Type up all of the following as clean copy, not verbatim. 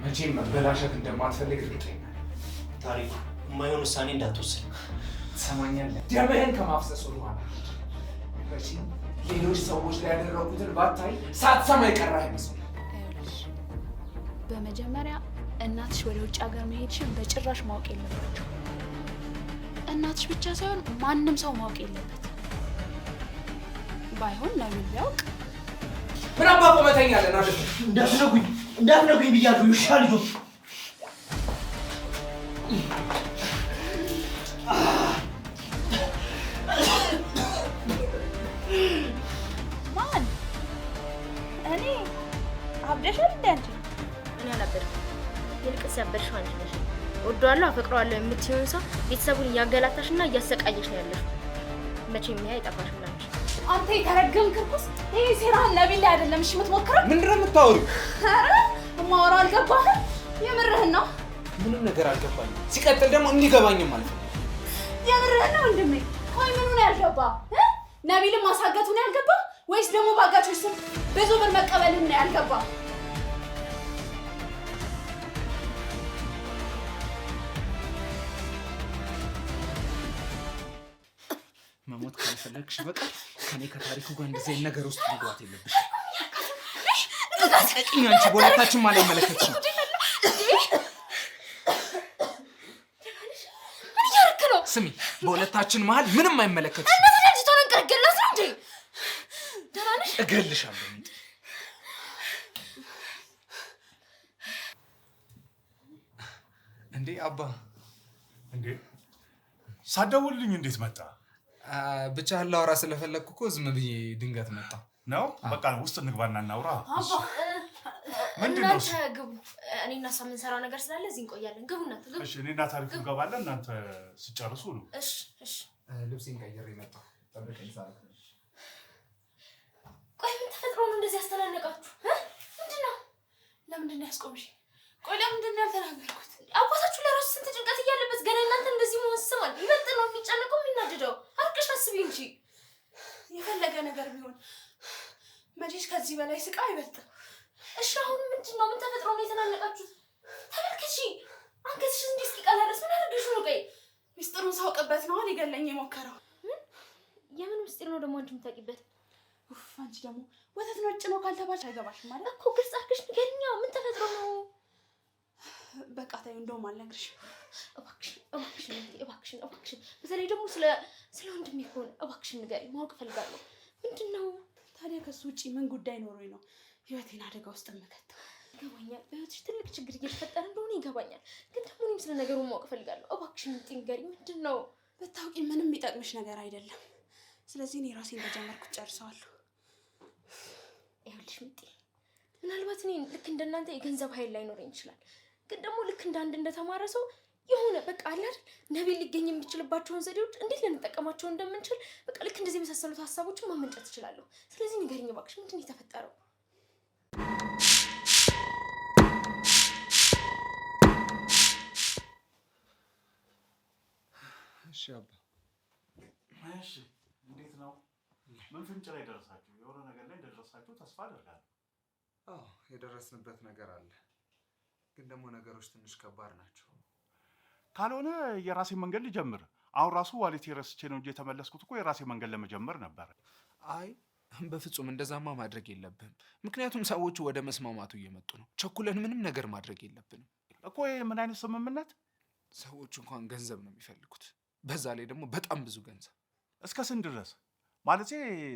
መቼም መበላሸት እንደማትፈልግ እርግጠኛ ነኝ። ታሪኩ የማይሆን ውሳኔ እንዳትወስን ትሰማኛለህ? ደምህን ከማፍሰስ ወደኋላ መቼም ሌሎች ሰዎች ላይ ያደረጉትን ባታይ ሳትሰማ የቀረህ አይመስልም። በመጀመሪያ እናትሽ ወደ ውጭ ሀገር መሄድሽን በጭራሽ ማወቅ የለባቸው። እናትሽ ብቻ ሳይሆን ማንም ሰው ማወቅ የለበት። ባይሆን ነቢል ቢያውቅ ምን አባ ቆመተኛ አለን አይደል? እንዳትነጉኝ ብያለሁ። ይሻ ልጆች ማን? እኔ አብደሻል እንዴ አንቺ? እኔ አላበድኩም። ይልቅስ ያበድሽው አንቺ ነሽ። እወደዋለሁ፣ አፈቅረዋለሁ የምትይውን ሰው ቤተሰቡን እያገላታሽና እያሰቃየሽ ነው ያለሽው። መቼም ይሄ አይጠፋሽም ላንቺ። አንተ የተረገምክ እርኩስ! ይሄ ሴራህን ነቢል ላይ አይደለም እሺ የምትሞክረው? ምንድን ነው የምታወሪው? ኧረ የማወራው አልገባህም? የምርህን ነው? ምንም ነገር አልገባኝም። ሲቀጥል ደግሞ እንዲገባኝም ማለት ነው። የምርህን ነው ወንድሜ? ቆይ ምኑ ነው ያልገባህ? ነቢልን ማሳገቱ ነው ያልገባህ? ወይስ ደግሞ ባጋቾች ስም ብዙ ብር መቀበልን ነው ያልገባህ? መሞት ካልፈለግሽ በቃ ከኔ ከታሪኩ ጋር እንደዚህ ነገር ውስጥ መግባት የለብሽ። እኛ አንቺ በሁለታችን ማለት መለከትሽ ነው። ስሚ፣ በሁለታችን መሀል ምንም አይመለከትሽ። እገልሻለሁ። እንዴ አባ! እንዴ ሳትደውልልኝ እንዴት መጣ? ብቻ ላውራ ስለፈለግኩ እኮ ዝም ብዬ ድንገት መጣ ነው። በቃ ውስጥ እንግባና እናውራ። እናንተ ግቡ። እኔና እሷ የምንሰራው ነገር ስላለ እዚህ እንቆያለን። ግቡ እናንተ ግቡ። እሺ፣ እኔና ታሪኩ እንገባለን። እናንተ ስጨርሱ ነው። እሺ እሺ። ልብሴን ቀይሬ መጣሁ። ጠብቀኝ ሳልክ። ቆይ ምን ተፈጥሮ ነው እንደዚህ ያስተናነቃችሁ? ምንድን ነው? ለምንድን ነው ያስቆምሽ? ቆይ ለምንድን ነው ያልተናገርኩት? አባታችሁ ለራሱ ስንት ጭንቀት እያለበት ገና እናንተ እንደዚህ መሆን ስማል። ይበልጥ ነው የሚጨነቀው የሚናደደው። አርቀሽ አስቢ እንጂ። የፈለገ ነገር ቢሆን መቼስ ከዚህ በላይ ስቃ አይበልጥም። እሺ አሁን ምንድን ነው? ምን ተፈጥሮ ነው የተናነቃችሁት? ተመልከቺ፣ አንገትሽ እንዲህ እስኪቀላ ድረስ ምን አድርገሽ ነው? ቆይ ሚስጥሩን ሳውቅበት ነው ሊገለኝ የሞከረው። የምን ምስጢር ነው ደግሞ አንቺ የምታውቂበት? ኡፍ፣ አንቺ ደግሞ ወተት ነጭ ነው ካልተባልሽ አይገባሽም ማለት እኮ። ግልጽ አድርገሽ ንገሪኛ። ምን ተፈጥሮ ነው? በቃ ተይው፣ እንደውም አልነግርሽም። እባክሽን። በተለይ ደግሞ ስለ ወንድሜ ከሆነ እባክሽን ንገሪኝ፣ ማወቅ እፈልጋለሁ። ምንድን ነው ታዲያ? ከሱ ውጪ ምን ጉዳይ ኖሮኝ ነው ህይወቴን አደጋ ውስጥ የምከተው? ይገባኛል፣ በህይወትሽ ትልቅ ችግር እየተፈጠረ እንደሆነ ይገባኛል። ግን ደግሞ እኔም ስለ ነገሩ ማወቅ እፈልጋለሁ። እባክሽን ንገሪኝ፣ ምንድን ነው? ብታውቂ ምንም የሚጠቅምሽ ነገር አይደለም። ስለዚህ እኔ ራሴ እንደጀመርኩት ጨርሰዋለሁ። ይኸውልሽ ምጤ፣ ምናልባት እኔ ልክ እንደናንተ የገንዘብ ኃይል ላይኖረኝ ይችላል። ግን ደግሞ ልክ እንዳንድ እንደተማረ ሰው የሆነ በቃ አለ አይደል ነቢል ሊገኝ የሚችልባቸውን ዘዴዎች እንዴት ልንጠቀማቸው እንደምንችል በቃ ልክ እንደዚህ የመሳሰሉት ሀሳቦችን ማመንጨት እችላለሁ። ስለዚህ ንገሪኝ እባክሽ፣ ምንድን ነው የተፈጠረው? እሺ አባ። እሺ፣ እንዴት ነው? ምን ፍንጭ ላይ ደረሳችሁ? የሆነ ነገር ላይ እንደደረሳችሁ ተስፋ አደርጋለሁ። አዎ፣ የደረስንበት ነገር አለ። ግን ደግሞ ነገሮች ትንሽ ከባድ ናቸው። ካልሆነ የራሴ መንገድ ልጀምር። አሁን ራሱ ዋሌት ረስቼ ነው እንጂ የተመለስኩት እኮ የራሴ መንገድ ለመጀመር ነበር። አይ በፍጹም እንደዛማ ማድረግ የለብህም። ምክንያቱም ሰዎቹ ወደ መስማማቱ እየመጡ ነው። ቸኩለን ምንም ነገር ማድረግ የለብንም እኮ። ምን አይነት ስምምነት? ሰዎቹ እንኳን ገንዘብ ነው የሚፈልጉት። በዛ ላይ ደግሞ በጣም ብዙ ገንዘብ። እስከ ስንት ድረስ? ማለቴ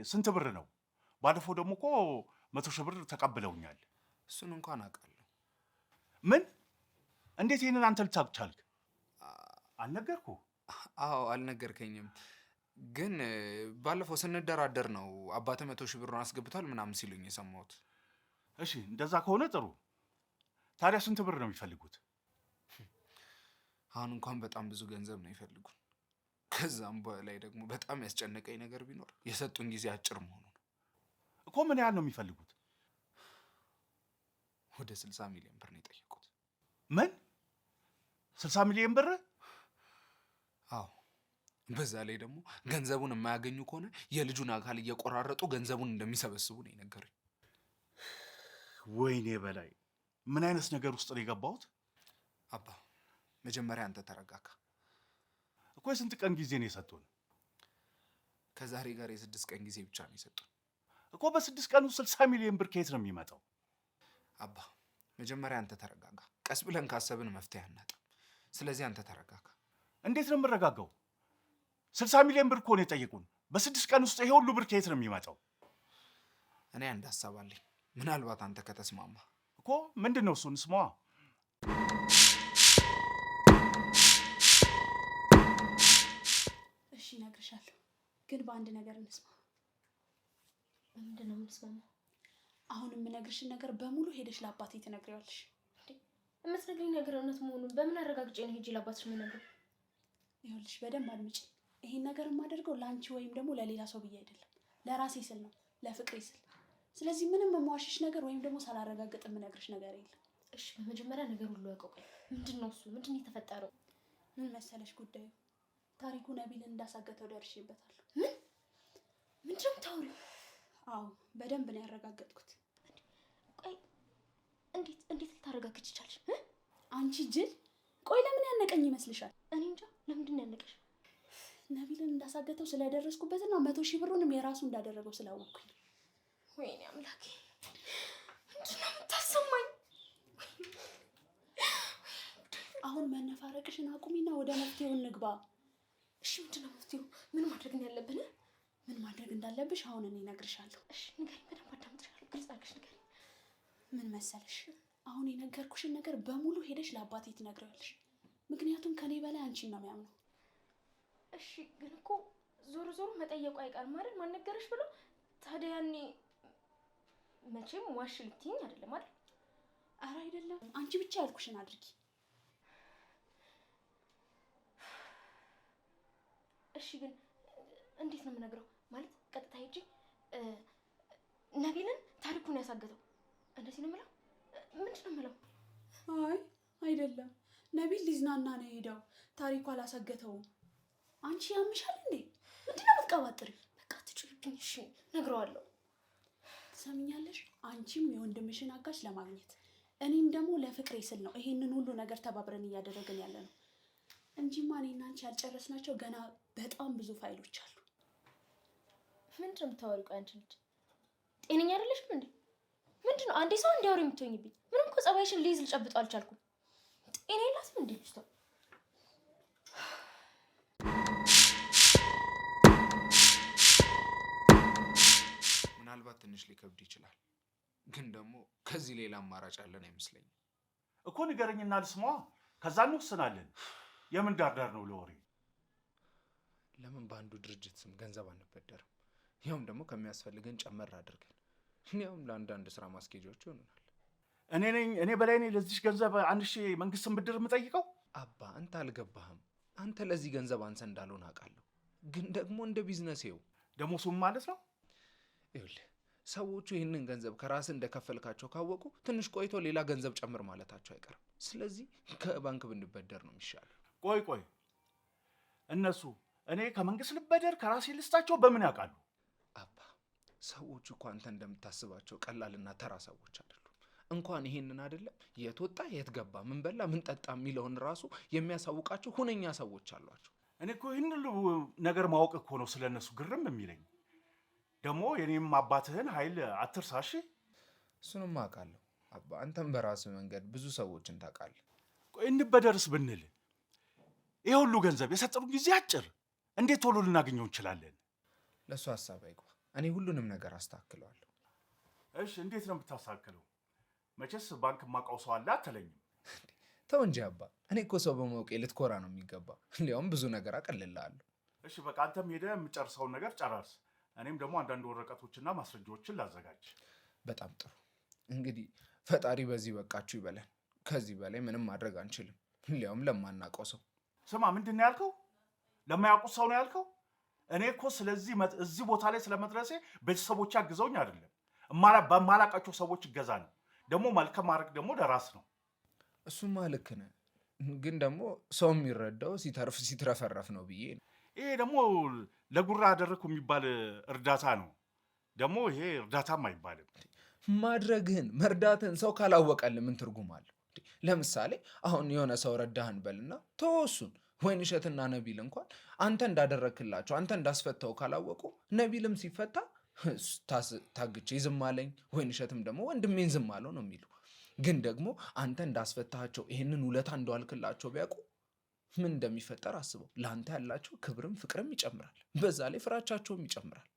ስንት ብር ነው? ባለፈው ደግሞ እኮ 100,000 ብር ተቀብለውኛል። እሱን እንኳን አውቃለሁ። ምን? እንዴት ይሄንን አንተ ልታውቅ ቻልክ? አልነገርኩህ? አዎ አልነገርከኝም። ግን ባለፈው ስንደራደር ነው አባተ 100,000 ብሩን አስገብቷል ምናምን ሲሉኝ የሰማሁት። እሺ እንደዛ ከሆነ ጥሩ። ታዲያ ስንት ብር ነው የሚፈልጉት? አሁን እንኳን በጣም ብዙ ገንዘብ ነው ይፈልጉን። ከዛም በላይ ደግሞ በጣም ያስጨነቀኝ ነገር ቢኖር የሰጡን ጊዜ አጭር መሆኑ ነው። እኮ ምን ያህል ነው የሚፈልጉት? ወደ 60 ሚሊዮን ብር ነው የጠየቁት። ምን? 60 ሚሊዮን ብር? አዎ። በዛ ላይ ደግሞ ገንዘቡን የማያገኙ ከሆነ የልጁን አካል እየቆራረጡ ገንዘቡን እንደሚሰበስቡ ነው የነገሩኝ። ወይኔ በላይ! ምን አይነት ነገር ውስጥ ነው የገባሁት? አባ መጀመሪያ አንተ ተረጋጋ። እኮ የስንት ቀን ጊዜ ነው የሰጡን? ከዛሬ ጋር የ6 ቀን ጊዜ ብቻ ነው የሰጡን እኮ። በ6 ቀን ውስጥ 60 ሚሊዮን ብር ከየት ነው የሚመጣው? አባ መጀመሪያ አንተ ተረጋጋ። ቀስ ብለን ካሰብን መፍትሄ አናጣም። ስለዚህ አንተ ተረጋጋ። እንዴት ነው የምረጋጋው? 60 ሚሊዮን ብር እኮ ነው የጠየቁን። በ6 ቀን ውስጥ ይሄ ሁሉ ብር ከየት ነው የሚመጣው? እኔ አንድ ሀሳብ አለኝ። ምናልባት አንተ ከተስማማ እኮ። ምንድን ነው እሱ? እንስማዋ። እሺ እነግርሻለሁ፣ ግን በአንድ ነገር እንስማ። ምንድን ነው የምንስማማው? አሁን የምነግርሽን ነገር በሙሉ ሄደሽ ለአባቴ ትነግሪዋለሽ። የምትነግሪኝ ነገር እውነት መሆኑን በምን አረጋግጬ ነው ሄጄ ለአባትሽ የምነግረው? ይኸውልሽ በደንብ አድምጪ። ይሄን ነገር የማደርገው ለአንቺ ወይም ደግሞ ለሌላ ሰው ብዬ አይደለም፣ ለራሴ ስል ነው፣ ለፍቅሬ ስል። ስለዚህ ምንም የማዋሽሽ ነገር ወይም ደግሞ ሳላረጋግጥ የምነግርሽ ነገር የለም። እሺ በመጀመሪያ ነገር ሁሉ ያውቀው። ምንድን ነው እሱ? ምንድን ነው የተፈጠረው? ምን መሰለሽ ጉዳዩ፣ ታሪኩ ነቢልን እንዳሳገተው ደርሼበታለሁ። ምንድን ነው የምታወሪው? አዎ በደንብ ነው ያረጋገጥኩት። ቆይ እንዴት ልታረጋግጭ ቻልሽ? አንቺ ጅል! ቆይ ለምን ያነቀኝ ይመስልሻል? እኔ እንጃ። ለምንድን ነው ያነቀሽ? ነቢልን እንዳሳገተው ስለደረስኩበትና 100,000 ብሩንም የራሱ እንዳደረገው ስላወቅኩኝ። ወይኔ አምላኬ! ምንድን ነው የምታሰማኝ? አሁን መነፋረቅሽን አቁሚና ወደ መፍትሄው እንግባ። እሺ ምንድን ነው መፍትሄው? ምን ማድረግ ነው ያለብን? ምን ማድረግ እንዳለብሽ አሁን እኔ እነግርሻለሁ። እሺ ንገሪኝ፣ በደንብ አዳምጥሻለሁ። ግልጽ አድርገሽ ንገሪኝ። ምን መሰለሽ፣ አሁን የነገርኩሽን ነገር በሙሉ ሄደሽ ለአባቴ ትነግሪዋለሽ። ምክንያቱም ከኔ በላይ አንቺን ነው የሚያምነው። እሺ ግን እኮ ዞሮ መጠየቁ አይቀርም አይደል? ማን ነገረሽ ብሎ። ታዲያ ያኔ መቼም ዋሽ ልትይኝ አይደለም አይደል? ኧረ አይደለም፣ አንቺ ብቻ ያልኩሽን አድርጊ። እሺ ግን እንዴት ነው የምነግረው? ማለት ቀጥታ ሄጄ ነቢልን ታሪኩን ያሳገተው እንደዚህ ነው የምለው? ምንድን ነው የምለው? አይ አይደለም፣ ነቢል ሊዝናና ነው የሄደው፣ ታሪኩ አላሳገተውም። አንቺ ያምሻል እንዴ? ምንድን ነው የምትቀባጥሪው? በቃ ትችልብኝ። እሺ እነግረዋለሁ። ትሰሚኛለሽ? አንቺም የወንድምሽን አጋሽ ለማግኘት እኔም ደግሞ ለፍቅሬ ስል ነው ይሄንን ሁሉ ነገር ተባብረን እያደረግን ያለ ነው እንጂማ እኔና አንቺ ያልጨረስናቸው ገና በጣም ብዙ ፋይሎች አሉ። ምንድን ነው የምታወሪው? ቆይ አንቺ ልጅ ጤነኛ አይደለሽም እንዴ? ምንድን ነው አንዴ ሰው እንዲያወሪ የምትሆኝብኝ? ምንም እኮ ጸባይሽን ልይዝ ልጨብጠው አልቻልኩም። ጤና የላትም እንዴ ልጅቷ? ምናልባት ትንሽ ሊከብድ ይችላል፣ ግን ደግሞ ከዚህ ሌላ አማራጭ አለን አይመስለኝም። እኮ ንገረኝና ልስማዋ፣ ከዛ እንወስናለን። የምን ዳርዳር ነው ለወሬ? ለምን በአንዱ ድርጅት ስም ገንዘብ አንበደርም? ያውም ደግሞ ከሚያስፈልገን ጨመር አድርገን። ያውም ለአንዳንድ ስራ ማስኬጃዎች ይሆኑናል። እኔ በላይ ነኝ ለዚህ ገንዘብ 1,000 መንግስትን ብድር የምጠይቀው? አባ አንተ አልገባህም። አንተ ለዚህ ገንዘብ አንተ እንዳልሆነ አውቃለሁ፣ ግን ደግሞ እንደ ቢዝነስ ይኸው ደግሞ ሱም ማለት ነው። ይኸውልህ ሰዎቹ ይህንን ገንዘብ ከራስ እንደከፈልካቸው ካወቁ ትንሽ ቆይቶ ሌላ ገንዘብ ጨምር ማለታቸው አይቀርም። ስለዚህ ከባንክ ብንበደር ነው የሚሻለው። ቆይ እነሱ እኔ ከመንግስት ልበደር ከራሴ ልስጣቸው በምን ያውቃሉ? አባ ሰዎቹ እኮ አንተ እንደምታስባቸው ቀላልና ተራ ሰዎች አይደሉም። እንኳን ይሄንን አይደለም የት ወጣ የት ገባ ምን በላ ምን ጠጣ የሚለውን ራሱ የሚያሳውቃቸው ሁነኛ ሰዎች አሏቸው። እኔ እኮ ይህን ነገር ማወቅ እኮ ነው ስለነሱ ግርም የሚለኝ። ደግሞ የኔም አባትህን ኃይል አትርሳሽ። እሱንም አውቃለሁ አባ፣ አንተም በራስህ መንገድ ብዙ ሰዎችን ታውቃለህ። ቆይ እንበደርስ ብንል ይሄ ሁሉ ገንዘብ የሰጠሩን ጊዜ አጭር፣ እንዴት ቶሎ ልናገኘው እንችላለን? ለሱ ሐሳብ አይግባ፣ እኔ ሁሉንም ነገር አስተካክለዋለሁ። እሺ እንዴት ነው የምታስተካክለው? መቼስ ባንክ ማውቀው ሰው አለ አትለኝም? ተው እንጂ አባ፣ እኔ እኮ ሰው በማውቄ ልትኮራ ነው የሚገባው። እንዲያውም ብዙ ነገር አቀልልሃለሁ። እሺ በቃ አንተም ሄደህ የምጨርሰውን ነገር ጨራርስ፣ እኔም ደግሞ አንዳንድ ወረቀቶችና ማስረጃዎችን ላዘጋጅ። በጣም ጥሩ። እንግዲህ ፈጣሪ በዚህ በቃችሁ ይበለን። ከዚህ በላይ ምንም ማድረግ አንችልም፣ እንዲያውም ለማናውቀው ሰው። ስማ ምንድን ነው ያልከው? ለማያውቁት ሰው ነው ያልከው? እኔ እኮ ስለዚህ እዚህ ቦታ ላይ ስለመድረሴ ቤተሰቦቼ አግዘውኝ አይደለም፣ በማላውቃቸው ሰዎች እገዛ ነው። ደግሞ መልካም ማድረግ ደግሞ ለራስ ነው። እሱማ ልክ ነህ፣ ግን ደግሞ ሰው የሚረዳው ሲተርፍ ሲትረፈረፍ ነው ብዬ ነው። ይሄ ደግሞ ለጉራ አደረግኩ የሚባል እርዳታ ነው። ደግሞ ይሄ እርዳታም አይባልም። ማድረግህን መርዳትህን ሰው ካላወቀልህ ምን ትርጉም አለው? ለምሳሌ አሁን የሆነ ሰው ረዳህን በልና ተወሱን ወይንሸትና ነቢል እንኳን አንተ እንዳደረክላቸው አንተ እንዳስፈታው ካላወቁ ነቢልም ሲፈታ ታግቼ ዝም አለኝ፣ ወይንሸትም ደግሞ ወንድሜን ዝም አለው ነው የሚሉ። ግን ደግሞ አንተ እንዳስፈታቸው ይህንን ውለታ እንደዋልክላቸው ቢያውቁ ምን እንደሚፈጠር አስበው። ለአንተ ያላቸው ክብርም ፍቅርም ይጨምራል፣ በዛ ላይ ፍራቻቸውም ይጨምራል።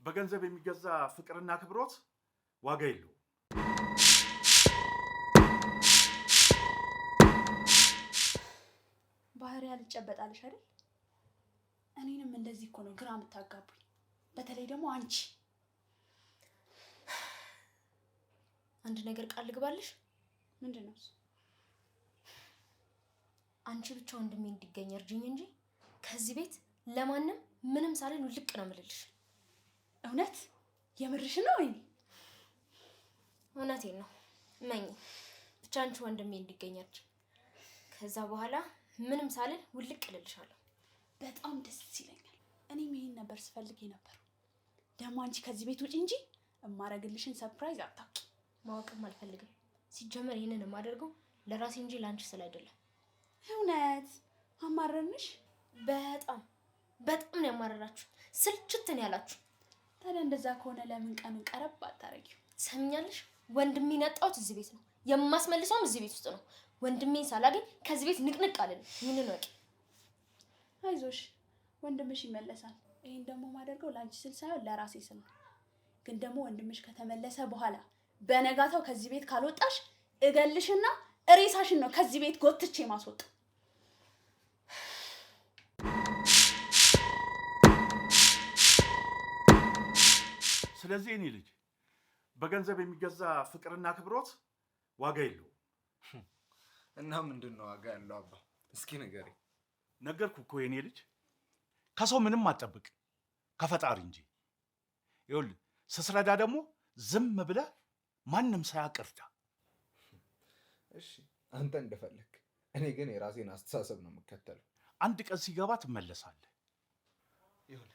በገንዘብ የሚገዛ ፍቅርና ክብሮት ዋጋ የለው። ባህሪ ያልጨበጣልሽ አይደል? እኔንም እንደዚህ እኮ ነው ግራ የምታጋቡኝ። በተለይ ደግሞ አንቺ። አንድ ነገር ቃል ልግባልሽ። ምንድን ነው? አንቺ ብቻ ወንድሜ እንዲገኝ እርጅኝ እንጂ ከዚህ ቤት ለማንም ምንም ሳልል ውልቅ ነው የምልልሽ። እውነት? የምርሽ ነው ወይ? እውነቴን ነው። መኝ ብቻ አንቺ ወንድሜ እንዲገኝ እርጅኝ። ከዛ በኋላ ምንም ሳልል ውልቅ እልልሻለሁ። በጣም ደስ ይለኛል። እኔም ይሄን ነበር ስፈልግ የነበረው። ደግሞ አንቺ ከዚህ ቤት ውጪ እንጂ እማረግልሽን ሰርፕራይዝ አታውቂ። ማወቅም አልፈልግም። ሲጀመር ይሄንን የማደርገው ለራሴ እንጂ ለአንቺ ስለ አይደለም። እውነት? አማረንሽ? በጣም በጣም ነው ያማረራችሁ። ስልችት ነው ያላችሁ። ታዲያ እንደዛ ከሆነ ለምን ቀኑን ቀረብ አታረጊው? ሰምኛለሽ? ወንድሜን ያጣሁት እዚህ ቤት ነው። የማስመልሰውም እዚህ ቤት ውስጥ ነው። ወንድሜን ሳላገኝ ከዚህ ቤት ንቅንቅ አልልም። ይህንን ወቂ። አይዞሽ፣ ወንድምሽ ይመለሳል። ይሄን ደግሞ ማደርገው ለአንቺ ስል ሳይሆን ለራሴ ስል ነው። ግን ደግሞ ወንድምሽ ከተመለሰ በኋላ በነጋታው ከዚህ ቤት ካልወጣሽ እገልሽና ሬሳሽን ነው ከዚህ ቤት ጎትቼ ማስወጣ። ስለዚህ እኔ ልጅ በገንዘብ የሚገዛ ፍቅርና ክብሮት ዋጋ የለው። እና ምንድን ነው ዋጋ ያለው አባ? እስኪ ንገረኝ። ነገርኩ እኮ የኔ ልጅ፣ ከሰው ምንም አትጠብቅ ከፈጣሪ እንጂ። ይኸውልህ ስትረዳ ደግሞ ዝም ብለህ ማንም ሳያውቅ እርዳ። እሺ አንተ እንደፈለክ፣ እኔ ግን የራሴን አስተሳሰብ ነው የምከተለው። አንድ ቀን ሲገባ ትመለሳለህ። ይሁን።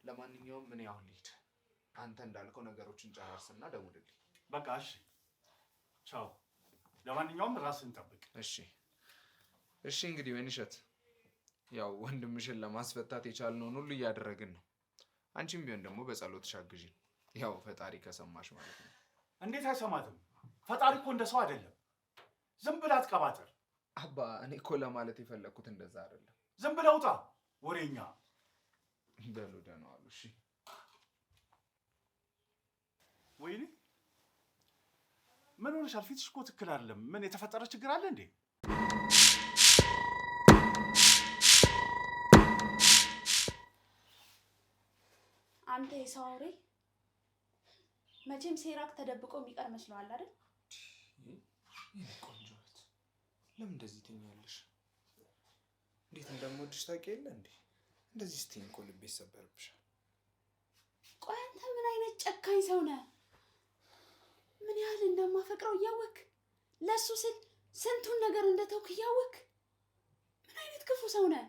ለማንኛውም ምን ያሁን ልሂድ። አንተ እንዳልከው ነገሮችን ጨራርስና ደውልልኝ። በቃ እሺ፣ ቻው። ለማንኛውም ራስን ጠብቅ። እሺ እሺ። እንግዲህ ወይንሸት፣ ያው ወንድምሽን ለማስፈታት የቻልነውን ሁሉ እያደረግን ነው። አንቺም ቢሆን ደግሞ በጸሎትሽ አግዢን። ያው ፈጣሪ ከሰማሽ ማለት ነው። እንዴት አይሰማትም? ፈጣሪ እኮ እንደ ሰው አይደለም። ዝም ብለህ አትቀባጥር። አባ እኔ እኮ ለማለት የፈለግኩት እንደዛ አይደለም። ዝም ብለህ ውጣ ወሬኛ። በሉ ደህና ዋሉ። እሺ። ወይኔ ምን ሆነሻል? ፊትሽ እኮ ትክክል አይደለም። ምን የተፈጠረ ችግር አለ እንዴ? አንተ የሰው አውሬ፣ መቼም ሴራክ ተደብቆ የሚቀር መስሎሃል አይደል? ይሄ ቆንጆ እህት፣ ለምን እንደዚህ ትኛለሽ? እንዴት እንደምወድሽ ታውቂ የለ እንዴ? እንደዚህ ስትይኝ እኮ ልቤ ይሰበርብሻል። ቆይ አንተ ምን አይነት ጨካኝ ሰው ነህ? ምን ያህል እንደማፈቅረው እያወክ ለሱ ስል ስንቱን ነገር እንደተውክ እያወክ ምን አይነት ክፉ ሰው ነህ?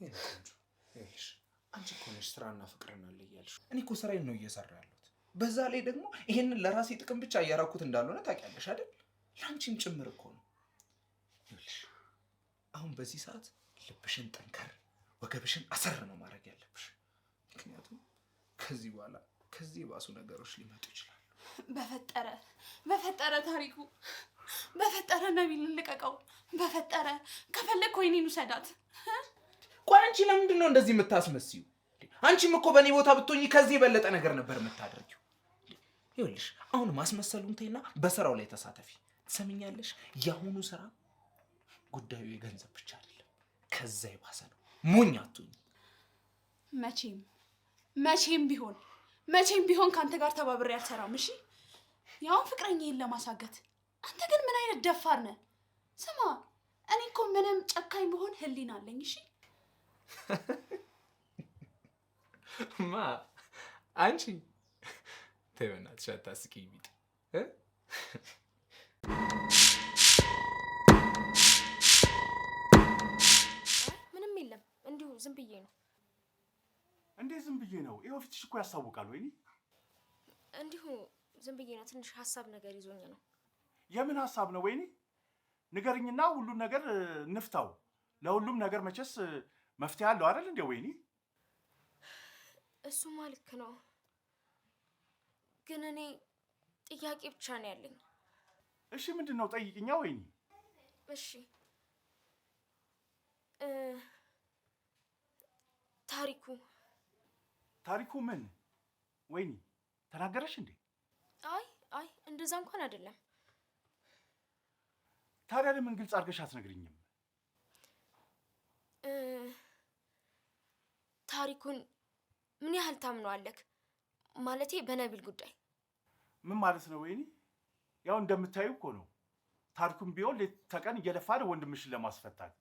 ይሄ ቆንጆ፣ ይኸውልሽ አንቺ እኮ ነሽ ስራና ፍቅርን አለ እያልሽ። እኔ እኮ ስራዬን ነው እየሰራ ያለሁት። በዛ ላይ ደግሞ ይሄንን ለራሴ ጥቅም ብቻ እያራኩት እንዳልሆነ ታውቂያለሽ አይደል? ለአንቺም ጭምር እኮ ነው። ይኸውልሽ አሁን በዚህ ሰዓት ልብሽን ጠንከር፣ ወገብሽን አሰር ነው ማድረግ ያለብሽ። ምክንያቱም ከዚህ በኋላ ከዚህ የባሱ ነገሮች ሊመጡ ይችላሉ። በፈጠረ ታሪኩ፣ በፈጠረ ነቢልን ልቀቀው። በፈጠረ ከፈለግ ወይኔን ውሰዳት። ቆይ አንቺ ለምንድን ነው እንደዚህ የምታስመስዩ? አንቺም እኮ በእኔ ቦታ ብትሆኚ ከዚህ የበለጠ ነገር ነበር የምታደርጊው። ይኸውልሽ አሁን ማስመሰሉን ተይና በስራው ላይ ተሳተፊ። ትሰሚኛለሽ? የአሁኑ ስራ ጉዳዩ የገንዘብ ብቻ አይደለም፣ ከዛ የባሰ ነው። ሞኝ አትሁኝ። መቼም ቢሆን ከአንተ ጋር ተባብሬ አልሰራም። እሺ? ያውን ፍቅረኛዬን ለማሳገት። አንተ ግን ምን አይነት ደፋር ነህ? ስማ፣ እኔ እኮ ምንም ጨካኝ ብሆን ህሊና አለኝ። እሺ? ማ አንቺ ተይ በእናትሽ አታስቂኝ ቢጥ ምንም የለም፣ እንዲሁ ዝም ብዬ ነው። እንዴት ዝም ብዬ ነው? ይኸው ፊትሽ እኮ ያስታውቃል። ወይኔ እንዲሁ ዝም ብዬ ነው፣ ትንሽ ሀሳብ ነገር ይዞኝ ነው። የምን ሀሳብ ነው ወይኔ? ንገርኝና ሁሉን ነገር እንፍታው። ለሁሉም ነገር መቼስ መፍትሄ አለው አይደል እንዴ ወይኔ? እሱማ ልክ ነው፣ ግን እኔ ጥያቄ ብቻ ነው ያለኝ። እሺ ምንድን ነው? ጠይቅኛ ወይኔ። እሺ ታሪኩ ምን ወይኔ ተናገረሽ እንዴ? አይ እንደዛ እንኳን አይደለም። ታዲያ ለምን ግልጽ አድርገሽ አትነግሪኝም? ታሪኩን ምን ያህል ታምነዋለህ? ማለቴ በነቢል ጉዳይ። ምን ማለት ነው ወይኔ? ያው እንደምታዩ እኮ ነው። ታሪኩን ቢሆን ሌት ተቀን እየለፋ ነው ወንድምሽን ለማስፈታት።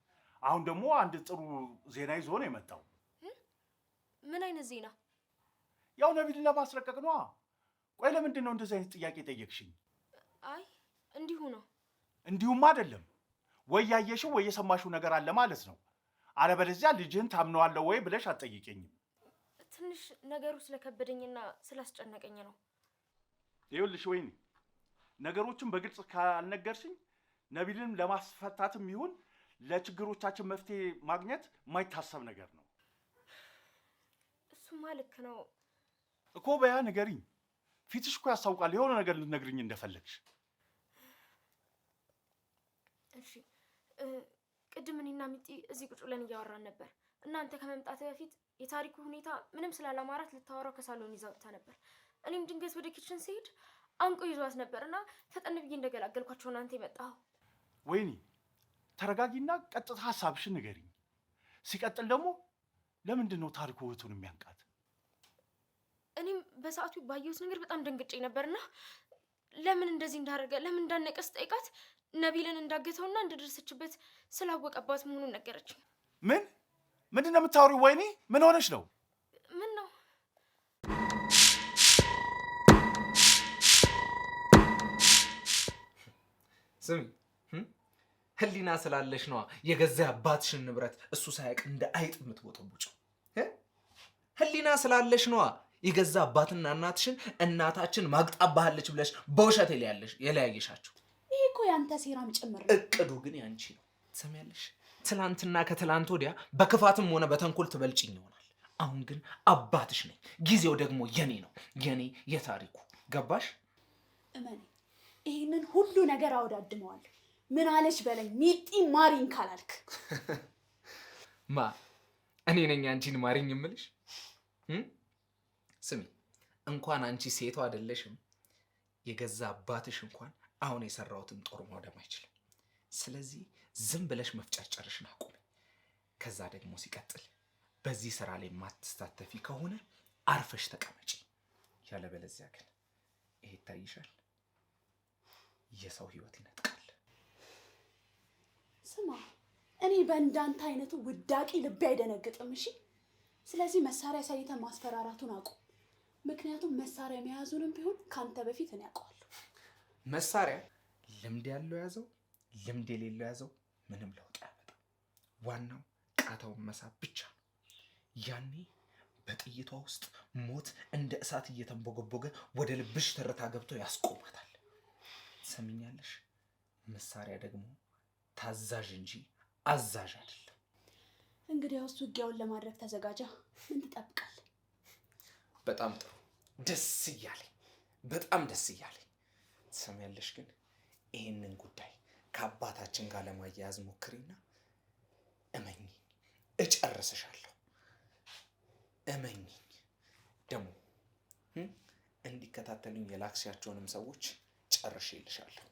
አሁን ደግሞ አንድ ጥሩ ዜና ይዞ ነው የመጣው። ምን አይነት ዜና? ያው ነቢልን ለማስለቀቅ ነዋ። ቆይ ለምንድን ነው እንደዚህ አይነት ጥያቄ ጠየቅሽኝ? አይ እንዲሁ ነው። እንዲሁም አይደለም። ወይ ያየሽው ወይ የሰማሽው ነገር አለ ማለት ነው። አለበለዚያ ልጅህን ታምነዋለሁ ወይ ብለሽ አትጠይቀኝም። ትንሽ ነገሩ ስለከበደኝና ስላስጨነቀኝ ነው። ይኸውልሽ ወይኔ ነገሮችን በግልጽ ካልነገርሽኝ ነቢልን ለማስፈታትም ይሁን ለችግሮቻችን መፍትሄ ማግኘት የማይታሰብ ነገር ነው። እሱማ ልክ ነው እኮ። በያ ንገሪኝ። ፊትሽ እኮ ያስታውቃል የሆነ ነገር ልትነግርኝ እንደፈለግሽ። እሺ ቅድም እኔና ሚጢ እዚህ ቁጭ ብለን እያወራን ነበር። እናንተ ከመምጣት በፊት የታሪኩ ሁኔታ ምንም ስላላማራት ልታወራው ከሳሎን ይዛ ወጥታ ነበር። እኔም ድንገት ወደ ኪችን ስሄድ አንቆ ይዟት ነበር እና ፈጠን ብዬ እንደገላገልኳቸው እናንተ የመጣው። ወይኔ ተረጋጊና ቀጥታ ሀሳብሽን ንገሪኝ። ሲቀጥል ደግሞ ለምንድን ነው ታሪኩ እህቱን የሚያንቃት? እኔም በሰዓቱ ባየሁት ነገር በጣም ደንግጬ ነበርና ለምን እንደዚህ እንዳደረገ ለምን እንዳነቀ ስጠይቃት ነቢልን እንዳገተውና እንደደረሰችበት ስላወቀባት መሆኑን ነገረችኝ። ምንድን ነው የምታወሪው? ወይኔ ምን ሆነሽ ነው? ምን ነው? ስሚ ህሊና ስላለሽ ነዋ የገዛ አባትሽን ንብረት እሱ ሳያውቅ እንደ አይጥ የምትቦጠቡጭው። ህሊና ስላለሽ ነዋ የገዛ አባትና እናትሽን እናታችን ማግጣባሃለች ብለሽ በውሸት የለያየሻቸው። ይሄ እኮ ያንተ ሴራም ጭምር ነው። እቅዱ ግን ያንቺ ነው። ትሰሚያለሽ? ትላንትና ከትላንት ወዲያ በክፋትም ሆነ በተንኮል ትበልጭኝ ይሆናል። አሁን ግን አባትሽ ነኝ። ጊዜው ደግሞ የኔ ነው። የኔ የታሪኩ ገባሽ? እመኔ ይህንን ሁሉ ነገር አወዳድመዋለሁ። ምን አለች በለኝ ሚጢ ማሪኝ ካላልክ። እኔ ነኝ አንቺን ማሪኝ የምልሽ? ስሚ እንኳን አንቺ ሴቷ አይደለሽም የገዛ አባትሽ እንኳን አሁን የሰራሁትን ጦር ማውደም አይችልም። ስለዚህ ዝም ብለሽ መፍጨርጨርሽን አቁሚ። ከዛ ደግሞ ሲቀጥል በዚህ ስራ ላይ ማትሳተፊ ከሆነ አርፈሽ ተቀመጪ። ያለበለዚያ ግን ይሄ ይታይሻል፣ የሰው ህይወት ይነጥቃል። ስማ እኔ በእንዳንተ አይነቱ ውዳቂ ልቤ አይደነግጥም። እሺ ስለዚህ መሳሪያ ሳይተን ማስፈራራቱን አቁም። ምክንያቱም መሳሪያ መያዙንም ቢሆን ካንተ በፊት እኔ አውቀዋለሁ። መሳሪያ ልምድ ያለው ያዘው፣ ልምድ የሌለው ያዘው ምንም ለውጥ አያመጣም። ዋናው ቃታውን መሳብ ብቻ ነው። ያኔ በጥይቷ ውስጥ ሞት እንደ እሳት እየተንቦገቦገ ወደ ልብሽ ትርታ ገብቶ ያስቆማታል። ትሰሚኛለሽ? መሳሪያ ደግሞ ታዛዥ እንጂ አዛዥ አይደለም። እንግዲያውስ ውጊያውን ለማድረግ ተዘጋጃ። ምን ትጠብቃለህ? በጣም ጥሩ። ደስ እያለኝ፣ በጣም ደስ እያለኝ። ትሰሚያለሽ? ግን ይሄንን ጉዳይ ከአባታችን ጋር ለማያያዝ ሞክሪና እመኚኝ፣ እጨርስሻለሁ። እመኚኝ። ደግሞ እንዲከታተሉኝ የላክሲያቸውንም ሰዎች ጨርሼልሻለሁ።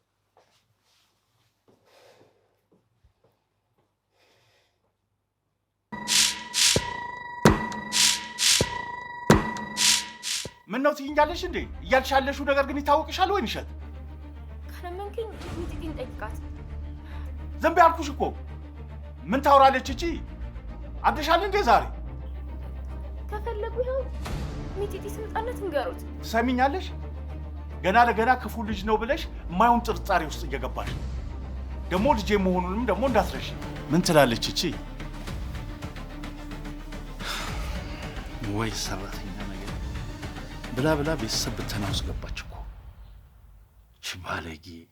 ምን ነው ትይኛለሽ እንዴ? እያልሽ ያለሽው ነገር ግን ይታወቅሻል ወይ? ንሸት ካለመንከኝ ሚጢጢን ጠይቃት። ዝም በይ አልኩሽ እኮ። ምን ታወራለች እቺ? አድሻል እንዴ ዛሬ? ከፈለጉ ይኸው ሚጢጢ ትምጣለት እንገሩት። ትሰሚኛለሽ? ገና ለገና ክፉ ልጅ ነው ብለሽ የማይሆን ጥርጣሬ ውስጥ እየገባሽ ነው። ደግሞ ልጄ መሆኑንም ደግሞ እንዳትረሺ። ምን ትላለች እቺ? ወይ ሰራተኛ ነገር ብላ ቤተሰብ ብተና ውስጥ ገባች እኮ። ባለጌ